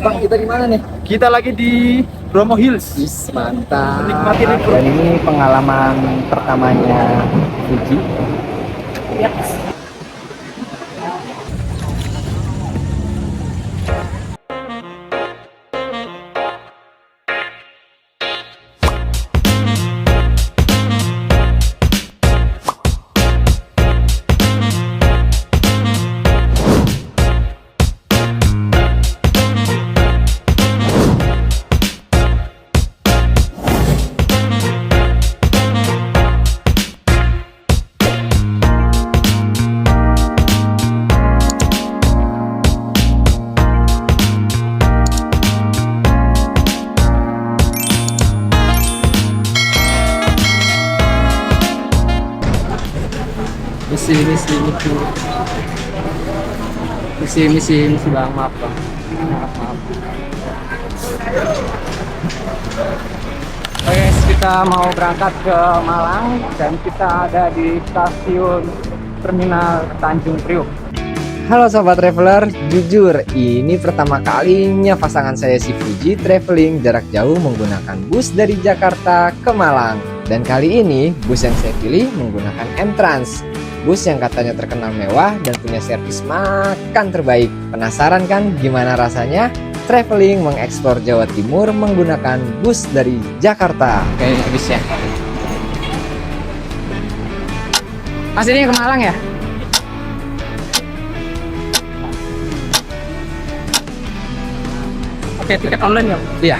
Bang, kita di mana nih? Kita lagi di Bromo Hills. Mantap. Menikmati libur. Dan ini pengalaman pertamanya Fuji. Misi bang, maaf bang. Maaf. Oke, kita mau berangkat ke Malang dan kita ada di stasiun Terminal Tanjung Priok. Halo sobat traveler, jujur ini pertama kalinya pasangan saya si Fuji traveling jarak jauh menggunakan bus dari Jakarta ke Malang. Dan kali ini bus yang saya pilih menggunakan M-Trans, bus yang katanya terkenal mewah dan punya servis makan terbaik. Penasaran kan gimana rasanya traveling mengeksplor Jawa Timur menggunakan bus dari Jakarta? Kayaknya habis ya. Mas, ini ke Malang ya? Oke, tiket online ya? Iya.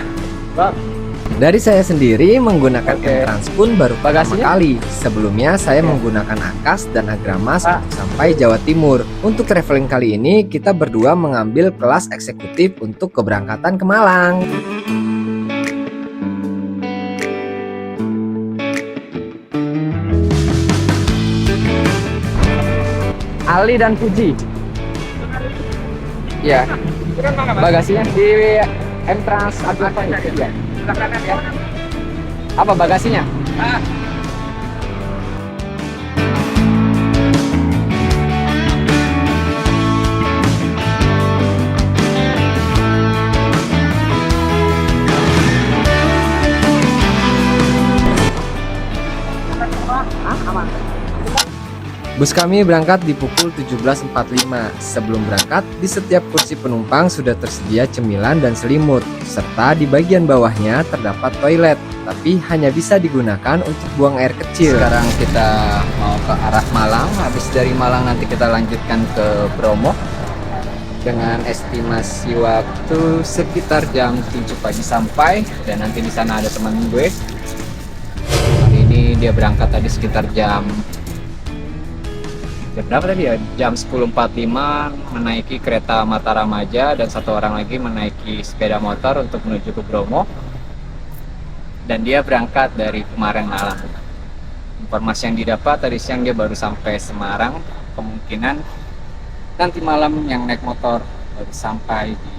Dari saya sendiri menggunakan M-Trans pun baru pertama kali. Sebelumnya saya menggunakan Akas dan Agramas untuk sampai Jawa Timur. Untuk traveling kali ini kita berdua mengambil kelas eksekutif untuk keberangkatan ke Malang. Ali dan Fuji. Ya. Bagasinya di M-Trans apa ya? Apa bagasinya? Bus kami berangkat di pukul 17.45. Sebelum berangkat, di setiap kursi penumpang sudah tersedia cemilan dan selimut, serta di bagian bawahnya terdapat toilet, tapi hanya bisa digunakan untuk buang air kecil. Sekarang kita mau ke arah Malang, habis dari Malang nanti kita lanjutkan ke Bromo dengan estimasi waktu sekitar jam 7 pagi sampai, dan nanti di sana ada teman gue. Hari ini dia berangkat tadi sekitar jam berapa tadi ya? Jam 10.45 menaiki kereta Mataramaja dan satu orang lagi menaiki sepeda motor untuk menuju ke Bromo. Dan dia berangkat dari kemarin malam. Informasi yang didapat tadi siang dia baru sampai Semarang. Kemungkinan nanti malam yang naik motor baru sampai di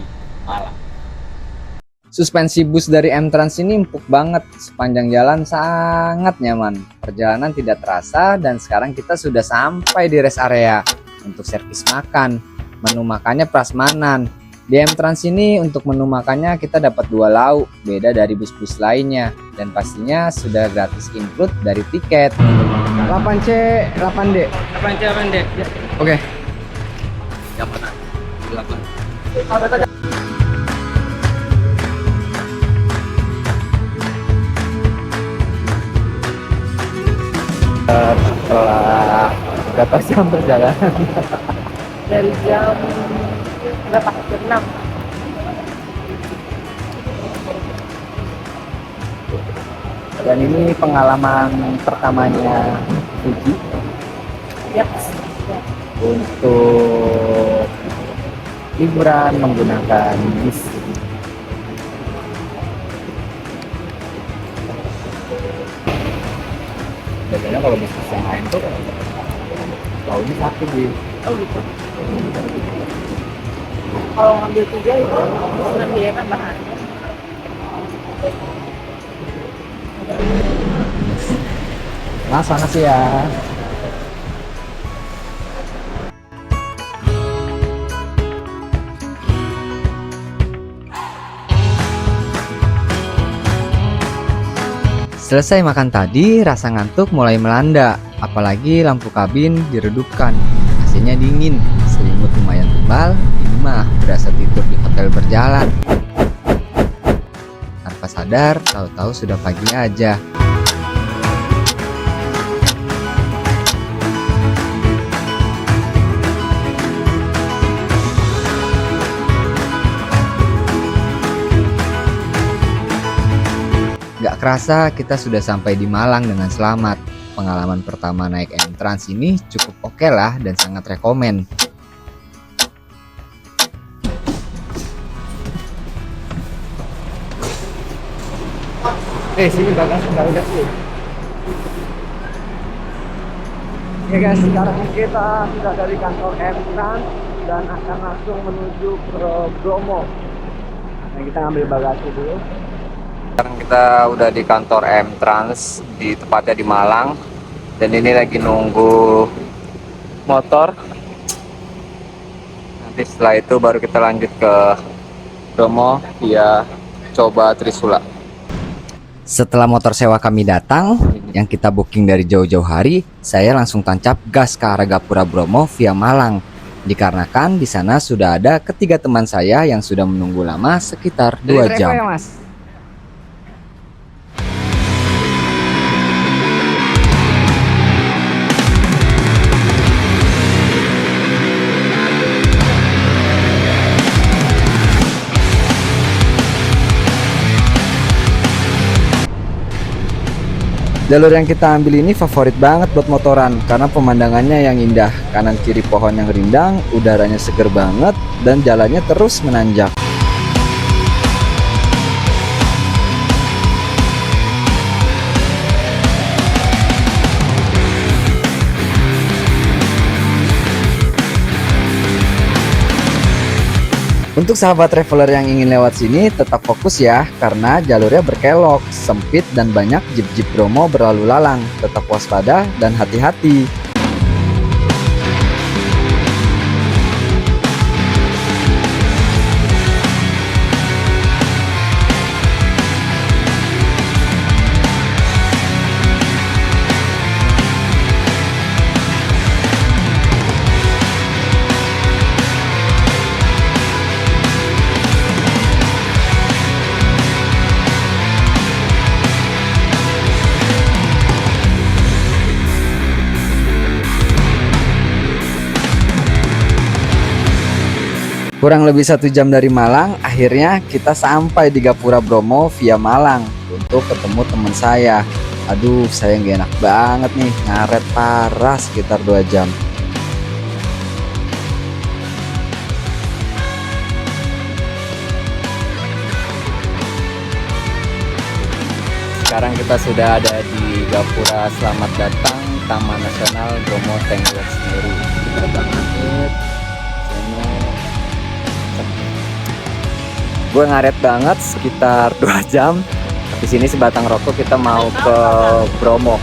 Malang. Suspensi bus dari M-Trans ini empuk banget, sepanjang jalan sangat nyaman. Perjalanan tidak terasa dan sekarang kita sudah sampai di rest area untuk servis makan. Menu makannya prasmanan. Di M-Trans ini untuk menu makannya kita dapat 2 lauk, beda dari bus-bus lainnya. Dan pastinya sudah gratis include dari tiket. 8C, 8D. 8C, 8D. Ya. Oke. Yang mana? 8. Setelah berapa jam perjalanan? Dari jam berapa? Jam 6. Dan ini pengalaman pertamanya Fuji Yap. untuk liburan menggunakan bis. Biasanya kalau bisnis yang lain tuh tahunnya satu gitu. Oh gitu. Kalau ngambil 3 itu dengan biaya tambahan. Mas, makasih ya. Selesai makan tadi, rasa ngantuk mulai melanda, apalagi lampu kabin diredupkan. AC-nya dingin, selimut lumayan tebal, ini mah berasa tidur di hotel berjalan. Tanpa sadar, tahu-tahu sudah pagi aja. Gak kerasa kita sudah sampai di Malang dengan selamat. Pengalaman pertama naik M-Trans ini cukup oke lah dan sangat rekomen. Sini bagasi udah sih. Ya guys, sekarang kita sudah dari kantor M-Trans dan akan langsung menuju ke Bromo. Nah, kita ngambil bagasi dulu. Sekarang kita udah di kantor M-Trans, di tepatnya di Malang. Dan ini lagi nunggu motor. Nanti setelah itu baru kita lanjut ke Bromo via Coba Trisula. Setelah motor sewa kami datang, yang kita booking dari jauh-jauh hari, saya langsung tancap gas ke arah Gapura Bromo via Malang. Dikarenakan di sana sudah ada ketiga teman saya yang sudah menunggu lama sekitar 2 jam. Ya, Mas? Jalur yang kita ambil ini favorit banget buat motoran karena pemandangannya yang indah, kanan kiri pohon yang rindang, udaranya seger banget, dan jalannya terus menanjak. Untuk sahabat traveler yang ingin lewat sini tetap fokus ya, karena jalurnya berkelok, sempit dan banyak jeep-jeep Bromo berlalu lalang. Tetap waspada dan hati-hati. Kurang lebih 1 jam dari Malang, akhirnya kita sampai di Gapura Bromo via Malang untuk ketemu teman saya. Aduh, saya nggak enak banget nih, ngaret parah sekitar 2 jam. Sekarang kita sudah ada di Gapura. Selamat datang Taman Nasional Bromo Tengger Semeru. Kita banget. Gue ngaret banget sekitar 2 jam. Di sini sebatang rokok kita mau ke Bromo.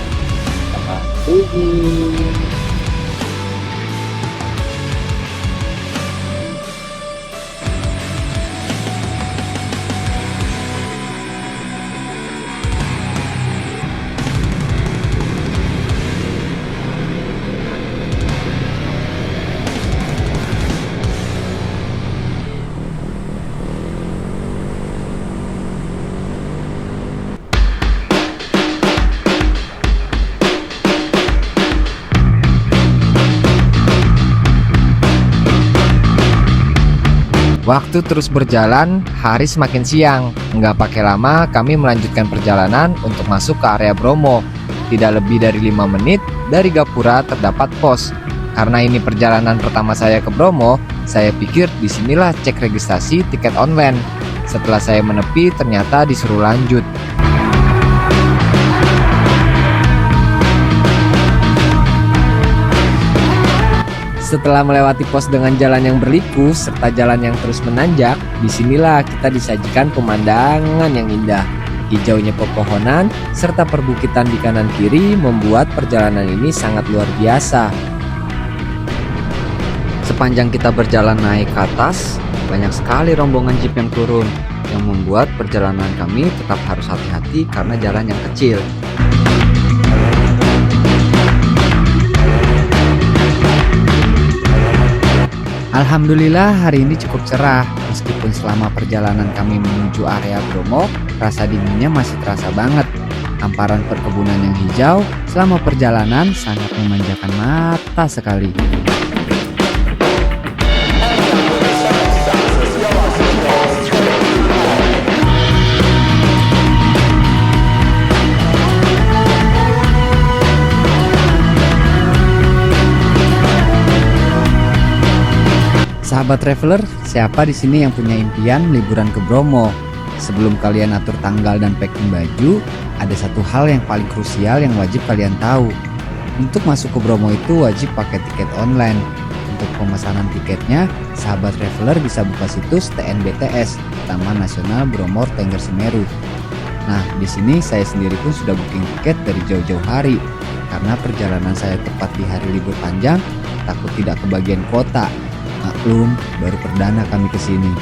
Waktu terus berjalan, hari semakin siang. Nggak pakai lama, kami melanjutkan perjalanan untuk masuk ke area Bromo. Tidak lebih dari 5 menit, dari Gapura terdapat pos. Karena ini perjalanan pertama saya ke Bromo, saya pikir disinilah cek registrasi tiket online. Setelah saya menepi, ternyata disuruh lanjut. Setelah melewati pos dengan jalan yang berliku serta jalan yang terus menanjak, disinilah kita disajikan pemandangan yang indah. Hijaunya pepohonan serta perbukitan di kanan kiri membuat perjalanan ini sangat luar biasa. Sepanjang kita berjalan naik ke atas, banyak sekali rombongan jeep yang turun. yang membuat perjalanan kami tetap harus hati-hati karena jalan yang kecil. Alhamdulillah hari ini cukup cerah, meskipun selama perjalanan kami menuju area Bromo, rasa dinginnya masih terasa banget. Hamparan perkebunan yang hijau selama perjalanan sangat memanjakan mata sekali. Sahabat traveler, siapa di sini yang punya impian liburan ke Bromo? Sebelum kalian atur tanggal dan packing baju, ada satu hal yang paling krusial yang wajib kalian tahu. Untuk masuk ke Bromo itu wajib pakai tiket online. Untuk pemesanan tiketnya, sahabat traveler bisa buka situs TNBTS, Taman Nasional Bromo Tengger Semeru. Nah, di sini saya sendiri pun sudah booking tiket dari jauh-jauh hari. Karena perjalanan saya tepat di hari libur panjang, takut tidak kebagian kuota. Maklum, baru perdana kami ke sini.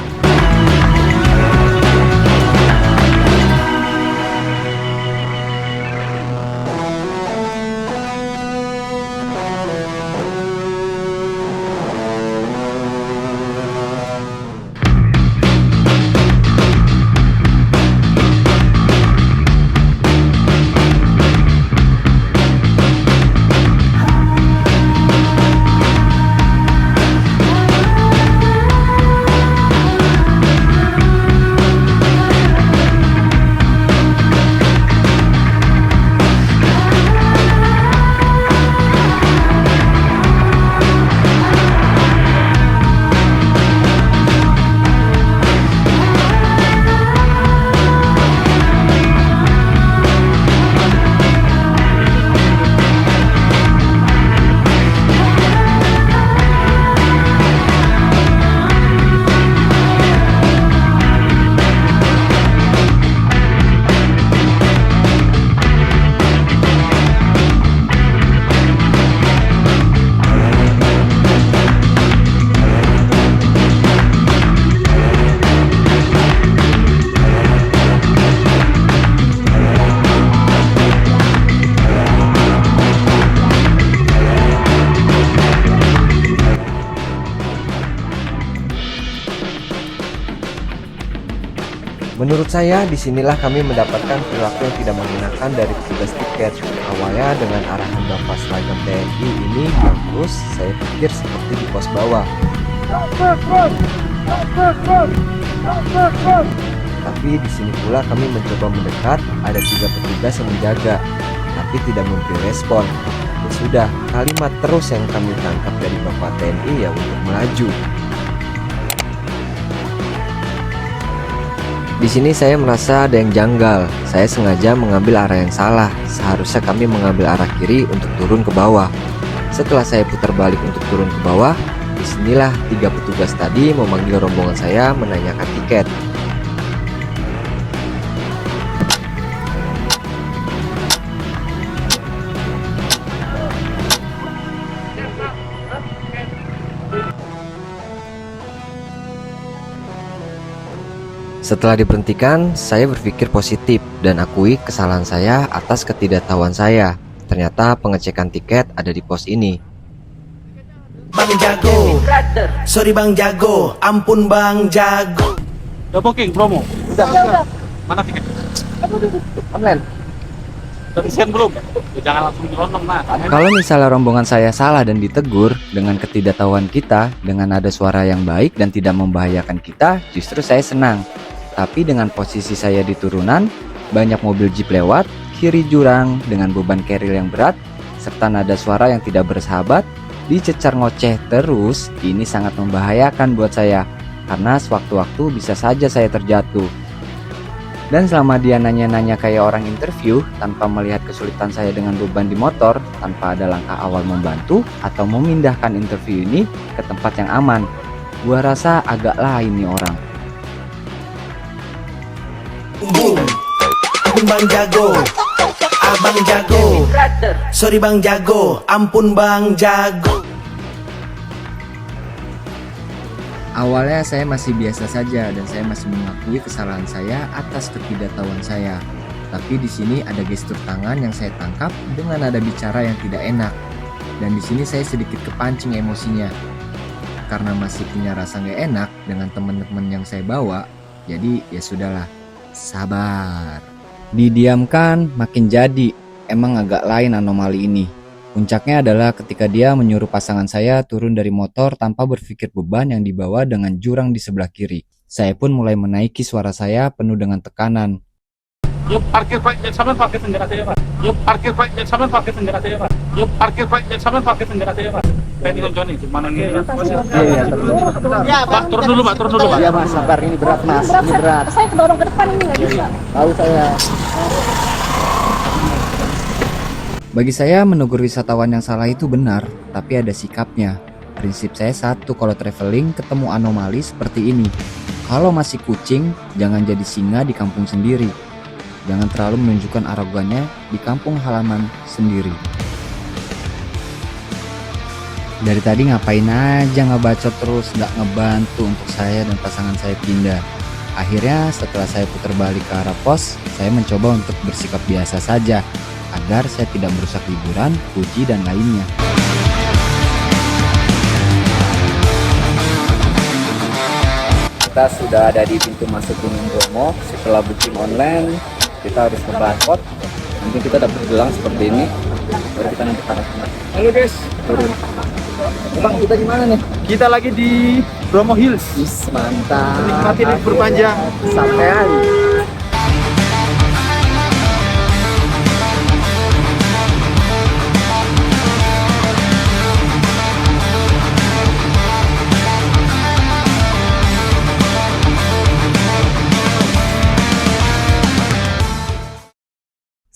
Menurut saya, disinilah kami mendapatkan perilaku yang tidak mengenakan dari petugas tiket. Awalnya dengan arahan Bapak Seragam TNI ini yang terus saya pikir seperti di pos bawah. Tapi di sini pula kami mencoba mendekat, ada 3 petugas yang menjaga, tapi tidak memberi respon. Ya sudah, kalimat terus yang kami tangkap dari Bapak TNI ya untuk melaju. Di sini saya merasa ada yang janggal. Saya sengaja mengambil arah yang salah. Seharusnya kami mengambil arah kiri untuk turun ke bawah. Setelah saya putar balik untuk turun ke bawah, disinilah 3 petugas tadi memanggil rombongan saya menanyakan tiket. Setelah diberhentikan, saya berpikir positif dan akui kesalahan saya atas ketidaktahuan saya. Ternyata pengecekan tiket ada di pos ini. Bang Jago, sorry Bang Jago, ampun Bang Jago. Udah booking promo? Udah. Mana tiket? Online. Udah desain belum? Jangan langsung nyelonong nah. Kalau misalnya rombongan saya salah dan ditegur dengan ketidaktahuan kita, dengan nada suara yang baik dan tidak membahayakan kita, justru saya senang. Tapi dengan posisi saya di turunan, banyak mobil jeep lewat, kiri jurang dengan beban keril yang berat, serta nada suara yang tidak bersahabat, dicecar ngoceh terus, ini sangat membahayakan buat saya, karena sewaktu-waktu bisa saja saya terjatuh. Dan selama dia nanya-nanya kayak orang interview, tanpa melihat kesulitan saya dengan beban di motor, tanpa ada langkah awal membantu atau memindahkan interview ini ke tempat yang aman, gua rasa agak lain nih orang. Boom, ampun Bang Jago, Abang Jago, sorry Bang Jago, ampun Bang Jago. Awalnya saya masih biasa saja dan saya masih mengakui kesalahan saya atas ketidaktahuan saya. Tapi di sini ada gestur tangan yang saya tangkap dengan nada bicara yang tidak enak. Dan di sini saya sedikit kepancing emosinya. Karena masih punya rasa gak enak dengan teman-teman yang saya bawa, jadi ya sudahlah, sabar. Didiamkan makin jadi, emang agak lain anomali ini. Puncaknya adalah ketika dia menyuruh pasangan saya turun dari motor tanpa berpikir beban yang dibawa dengan jurang di sebelah kiri. Saya pun mulai menaiki suara saya penuh dengan tekanan. Yuk parkir Pak, jangan sampai parkir tenggara saja Pak. Yuk parkir Pak, jangan sampai parkir tenggara saja Pak. Yuk parkir Pak, jangan sampai parkir tenggara saja Pak. Saya dengan Joni, gimana nih? Iya, Pak, turun dulu Pak, turun dulu Pak. Iya mas, sabar, ini berat mas, ini berat. Saya kedorong ke depan ini nggak bisa. Tahu saya. Bagi saya menegur wisatawan yang salah itu benar, tapi ada sikapnya. Prinsip saya satu kalau traveling ketemu anomali seperti ini. Kalau masih kucing, jangan jadi singa di kampung sendiri. Jangan terlalu menunjukkan arogannya di kampung halaman sendiri. Dari tadi ngapain aja ngebacot terus, gak ngebantu untuk saya dan pasangan saya pindah. Akhirnya setelah saya putar balik ke arah pos, saya mencoba untuk bersikap biasa saja, agar saya tidak merusak liburan, puji, dan lainnya. Kita sudah ada di pintu masuk Gunung Bromo. Setelah booking online, kita harus ke barcode. Nanti kita dapat gelang seperti ini. Baru kita nanti ke arah sana. Halo guys, Turun. Bang, kita di mana nih? kita lagi di Bromo Hills. Is, mantap. Nikmati libur panjang. Sampean.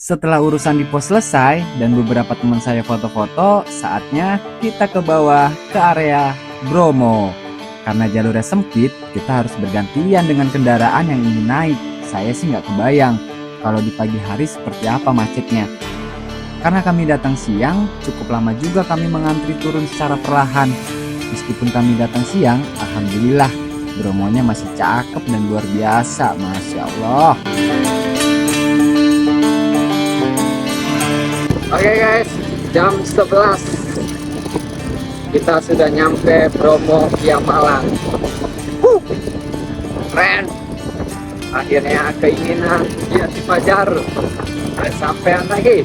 Setelah urusan di pos selesai dan beberapa teman saya foto-foto, saatnya kita ke bawah ke area Bromo. Karena jalurnya sempit, kita harus bergantian dengan kendaraan yang ingin naik. Saya sih nggak kebayang kalau di pagi hari seperti apa macetnya. Karena kami datang siang, cukup lama juga kami mengantri turun secara perlahan. Meskipun kami datang siang, alhamdulillah Bromonya masih cakep dan luar biasa, Masya Allah. Oke guys, jam 11 kita sudah nyampe Bromo via Malang. Keren. Akhirnya keinginan dia dipajar dan sampean lagi.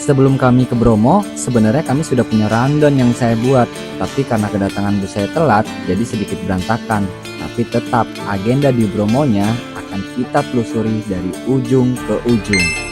Sebelum kami ke Bromo, sebenarnya kami sudah punya rundown yang saya buat. Tapi karena kedatangan bus saya telat, jadi sedikit berantakan. Tapi tetap agenda di Bromonya akan kita telusuri dari ujung ke ujung.